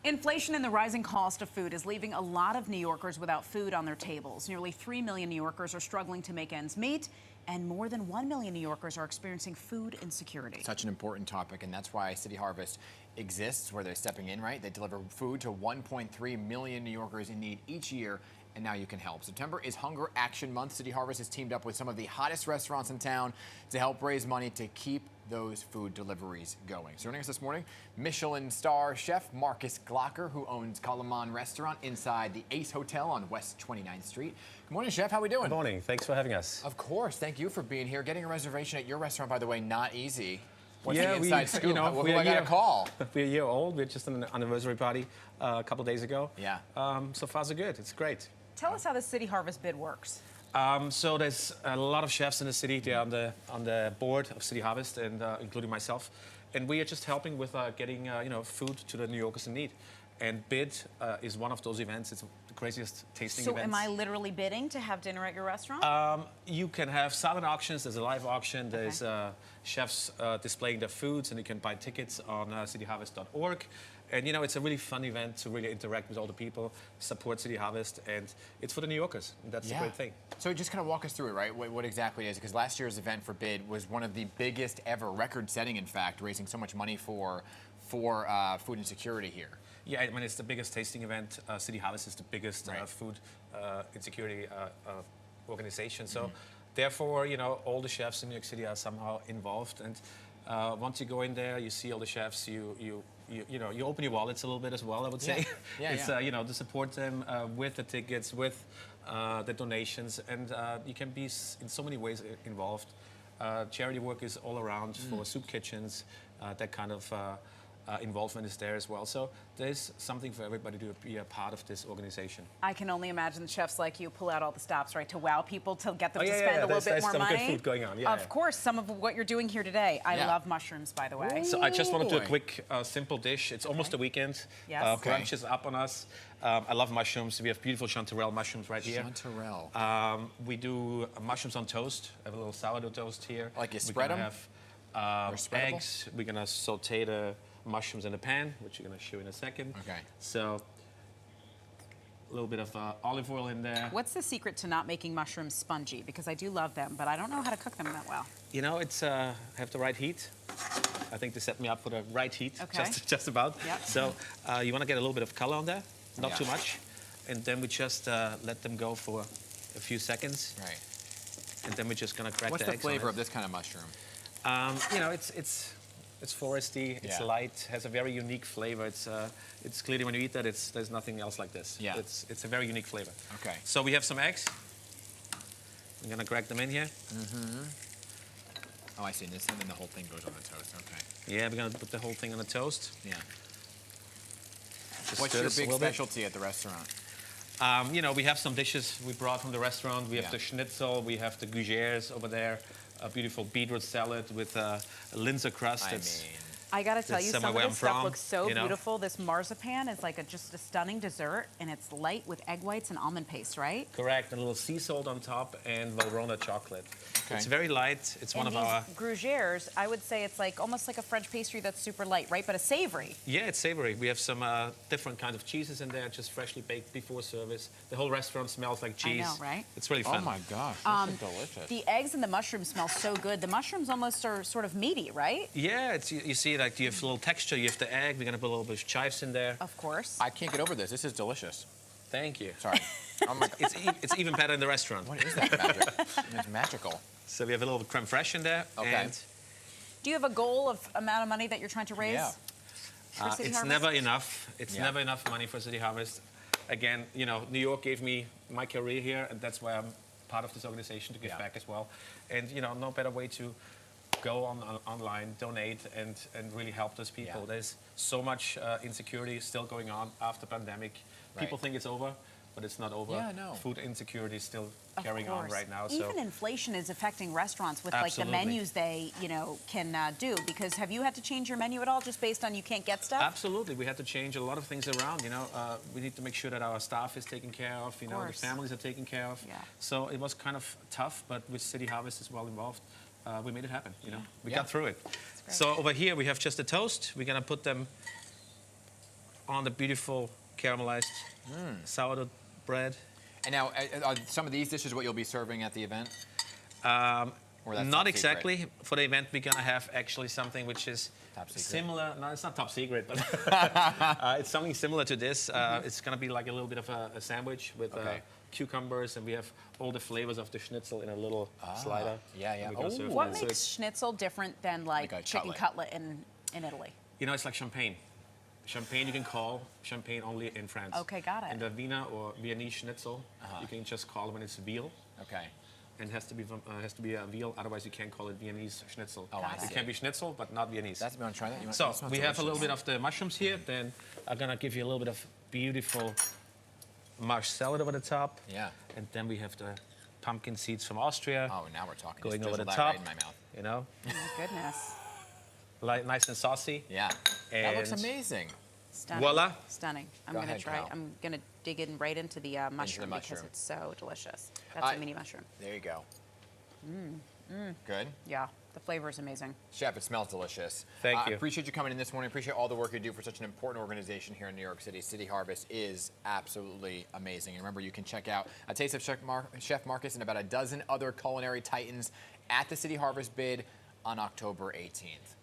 Inflation and the rising cost of food is leaving a lot of New Yorkers without food on their tables. Nearly 3 million New Yorkers are struggling to make ends meet, and more than 1 million New Yorkers are experiencing food insecurity. Such an important topic, and that's why City Harvest exists, where they're stepping in, right? They deliver food to 1.3 million New Yorkers in need each year, and now you can help. September is Hunger Action Month. City Harvest has teamed up with some of the hottest restaurants in town to help raise money to keep those food deliveries going. So joining us this morning, Michelin star chef Marcus Glocker, who owns Kalaman Restaurant inside the Ace Hotel on West 29th Street. Good morning, Chef. How are we doing? Good morning. Thanks for having us. Of course. Thank you for being here. Getting a reservation at your restaurant, by the way, not easy. What's Yeah, the inside scoop? Who we're I got to call? We're a year old. We're just on an anniversary party a couple days ago. Yeah. So far, so good. It's great. Tell us how the City Harvest bid works. So there's a lot of chefs in the city. They're on the board of City Harvest, and including myself. And we are just helping with getting food to the New Yorkers in need. And bid is one of those events. It's the craziest tasting event. So am I literally bidding to have dinner at your restaurant? You can have silent auctions. There's a live auction. There's chefs displaying their foods, and you can buy tickets on cityharvest.org. And, it's a really fun event to really interact with all the people, support City Harvest, and it's for the New Yorkers. And that's the great thing. So just kind of walk us through it, right? What exactly it is, because last year's event for Bid was one of the biggest ever, record-setting, in fact, raising so much money for food insecurity here. Yeah, I mean, it's the biggest tasting event. City Harvest is the biggest food insecurity organization. So, therefore, all the chefs in New York City are somehow involved. And once you go in there, you see all the chefs. You open your wallets a little bit as well, I would say. It's to support them with the tickets, with the donations, and you can be in so many ways involved. Charity work is all around for soup kitchens. That kind of involvement is there as well. So there's something for everybody to be a part of this organization. I can only imagine the chefs like you pull out all the stops, right, to wow people, to get them to spend a little there's bit more some money. Good food going on. Of course, some of what you're doing here today. I love mushrooms, by the way. So I just want to do a quick, simple dish. It's almost the weekend. Yes. Brunch is up on us. I love mushrooms. We have beautiful chanterelle mushrooms right here. Chanterelle. We do mushrooms on toast. I have a little sourdough toast here. Like you spread them? We have eggs. We're going to saute the mushrooms in the pan, which you're going to show in a second. Okay. So a little bit of olive oil in there. What's the secret to not making mushrooms spongy? Because I do love them, but I don't know how to cook them that well. It's have the right heat. I think they set me up for the right heat, okay. just about. Yep. So you want to get a little bit of color on there, not too much. And then we just let them go for a few seconds. Right. And then we're just going to crack the eggs. What's the flavor of this kind of mushroom? It's foresty, it's light, has a very unique flavor. It's clearly when you eat that, there's nothing else like this. Yeah. It's a very unique flavor. Okay. So we have some eggs. I'm gonna crack them in here. Oh, I see. This and then the whole thing goes on the toast. Okay. Yeah, we're gonna put the whole thing on the toast. Yeah. Just What's your big specialty at the restaurant? We have some dishes we brought from the restaurant. We have the schnitzel, we have the gougères over there. A beautiful beetroot salad with a linzer crust. I gotta tell you, some of this stuff looks so beautiful. This marzipan is like just a stunning dessert, and it's light with egg whites and almond paste, right? Correct, and a little sea salt on top and Valrhona chocolate. Okay. It's very light. It's one of our gougères. I would say it's like almost like a French pastry that's super light, right? But a savory. Yeah, it's savory. We have some different kinds of cheeses in there, just freshly baked before service. The whole restaurant smells like cheese. I know, right? It's really fun. Oh my gosh, this is delicious. The eggs and the mushrooms smell so good. The mushrooms almost are sort of meaty, right? Yeah, you see, like, you have a little texture. You have the egg. We're gonna put a little bit of chives in there. Of course. I can't get over this. This is delicious. Thank you. Sorry. Oh my God. It's even better in the restaurant. What is that magic? It's magical. So we have a little creme fraiche in there. Okay. And do you have a goal of amount of money that you're trying to raise? Yeah. It's never enough. It's never enough money for City Harvest. Again, New York gave me my career here, and that's why I'm part of this organization to give back as well. And no better way to go online, donate, and really help those people. There's so much insecurity still going on after pandemic. People think it's over, but it's not over. Yeah, no. Food insecurity is still carrying on right now. Even inflation is affecting restaurants with like the menus they can do. Because have you had to change your menu at all just based on you can't get stuff? Absolutely, we had to change a lot of things around. We need to make sure that our staff is taken care of. The families are taken care of. So it was kind of tough, but with City Harvest as well involved, we made it happen. We got through it. So over here we have just a toast. We're gonna put them on the beautiful caramelized sourdough bread. And now, are some of these dishes what you'll be serving at the event? Or that's Not top exactly. secret? For the event, we're gonna have actually something which is Top secret. similar. No, it's not top secret, but it's something similar to this. It's gonna be like a little bit of a sandwich with Okay. cucumbers, and we have all the flavors of the schnitzel in a little slider. yeah, yeah. And we're gonna serve What it. So makes it's- schnitzel different than like Like a chicken cutlet. cutlet in Italy? You know, it's like champagne. Champagne you can call champagne only in France. Okay, got it. And the Wiener or Viennese schnitzel, you can just call it when it's veal. Okay. And it has to be a veal, otherwise you can't call it Viennese schnitzel. Oh, I It see. can be schnitzel, but not Viennese. You want to try that? You want, So that smells we have a little delicious. bit of the mushrooms here. Then I'm gonna give you a little bit of beautiful mashed salad over the top. Yeah. And then we have the pumpkin seeds from Austria Oh, now we're talking. going Just over the drizzle that top. right in my mouth. You know, Oh my goodness. like nice and saucy. Yeah. That looks And amazing. Stunning. Voila. Stunning. I'm Go gonna ahead, try. Cal. I'm gonna dig in right into the mushroom because mushroom. it's so delicious. That's a mini mushroom. There you go. Good. Yeah, the flavor is amazing. Chef, it smells delicious. Thank I you. appreciate you coming in this morning. Appreciate all the work you do for such an important organization here in New York City. City Harvest is absolutely amazing. And remember, you can check out A Taste of Chef Marcus and about a dozen other culinary titans at the City Harvest bid on October 18th.